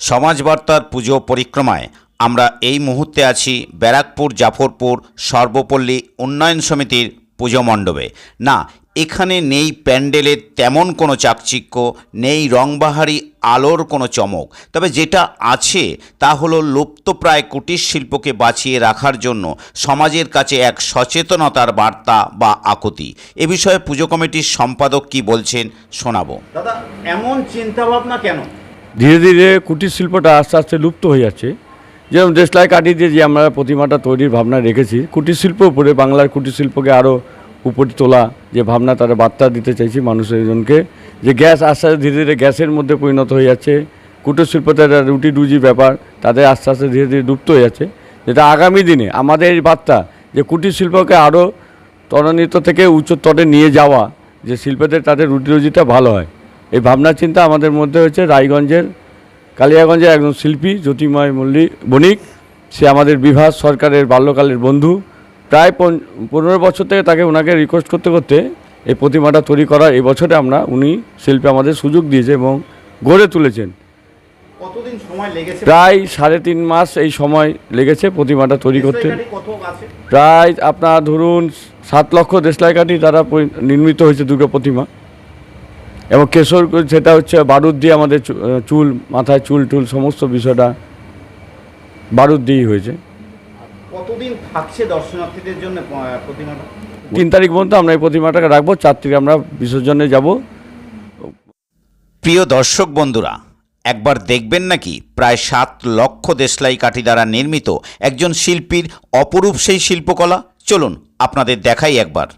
সমাজবার্তার পুজো পরিক্রমায় আমরা এই মুহূর্তে আছি ব্যারাকপুর জাফরপুর সর্বপল্লী উন্নয়ন সমিতির পুজো মণ্ডপে। না, এখানে নেই প্যান্ডেলের তেমন কোনো চাকচিক্য, নেই রংবাহারি আলোর কোনো চমক, তবে যেটা আছে তা হলো লুপ্তপ্রায় কুটির শিল্পকে বাঁচিয়ে রাখার জন্য সমাজের কাছে এক সচেতনতার বার্তা বা আকুতি। এ বিষয়ে পুজো কমিটির সম্পাদক কি বলছেন শোনাবো। দাদা, এমন চিন্তাভাবনা কেন? ধীরে ধীরে কুটির শিল্পটা আস্তে আস্তে লুপ্ত হয়ে যাচ্ছে। যেমন দেশলাই কাঠি দিয়ে যে আমরা প্রতিমাটা তৈরির ভাবনা রেখেছি, কুটির শিল্প উপরে বাংলার কুটির শিল্পকে আরও উপরে তোলা যে ভাবনা, তারা বার্তা দিতে চাইছি মানুষের জনকে, যে গ্যাস আস্তে আস্তে ধীরে ধীরে গ্যাসের মধ্যে পরিণত হয়ে যাচ্ছে। কুটির শিল্পতে একটা রুটি রুজি ব্যাপার, তাদের আস্তে আস্তে ধীরে ধীরে লুপ্ত হয়ে যাচ্ছে। যেটা আগামী দিনে আমাদের এই বার্তা যে কুটির শিল্পকে আরও ত্বরান্বিত থেকে উচ্চ স্তরে নিয়ে যাওয়া, যে শিল্পীদের তাদের রুটি রুজিটা ভালো হয়, এই ভাবনা চিন্তা আমাদের মধ্যে হচ্ছে। রায়গঞ্জের কালিয়াগঞ্জের একজন শিল্পী জ্যোতির্ময় বণিক, সে আমাদের বিভাস সরকারের বাল্যকালের বন্ধু। প্রায় 15 বছর থেকে ওনাকে রিকোয়েস্ট করতে করতে এই প্রতিমাটা তৈরি করার এই বছরে উনি শিল্পী আমাদের সুযোগ দিয়েছে এবং গড়ে তুলেছেন। কতদিন সময় লেগেছে? প্রায় 3.5 মাস এই সময় লেগেছে প্রতিমাটা তৈরি করতে। প্রায় আপনার ধরুন 7 লক্ষ দেশলাই কাঠি দ্বারা নির্মিত হয়েছে দুর্গা প্রতিমা, এবং কেশর সেটা হচ্ছে বারুদ দিয়ে, আমাদের চুল মাথায় চুল টুল সমস্ত বিষয়টা বারুদ দিয়েই হয়েছে। কতদিন থাকছে দর্শনার্থীদের জন্য প্রতিমাটা? 3 তারিখ পর্যন্ত আমরা এই প্রতিমাটাকে রাখবো, 4 তারিখে আমরা বিসর্জনে যাব। প্রিয় দর্শক বন্ধুরা, একবার দেখবেন নাকি প্রায় 7 লক্ষ দেশলাই কাঠি দ্বারা নির্মিত একজন শিল্পীর অপরূপ সেই শিল্পকলা? চলুন আপনাদের দেখাই একবার।